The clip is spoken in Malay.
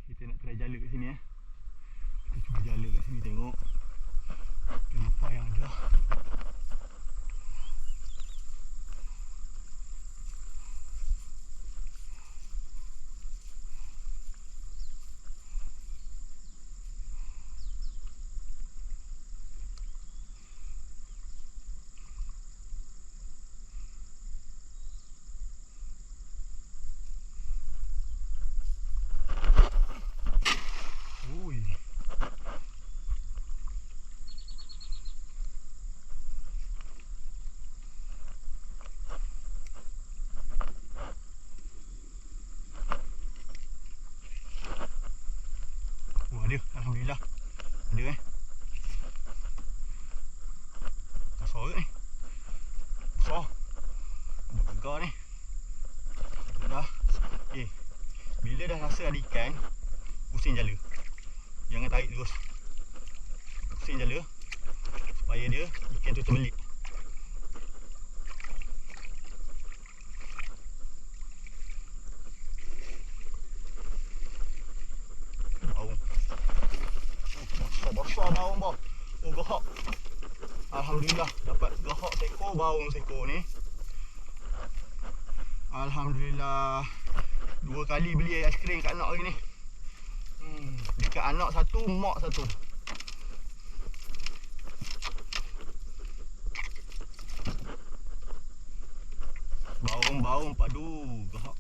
Kita nak try jala kat sini Kita cuba jala kat sini tengok apa yang ada. Ada, alhamdulillah. Ada tak suara ni. Besar. Gegar ni. Dah. Okey. Bila dah rasa ada ikan, pusing jala. Jangan tarik terus. Pusing jala supaya dia ikan tu terbelit. Besar baung bawang. Oh, gehak. Alhamdulillah dapat gehak seekor baung seekor ni. Alhamdulillah. 2 kali beli aiskrim kat anak hari ni. Dekat anak satu, mak satu. Baung-baung padu gehak.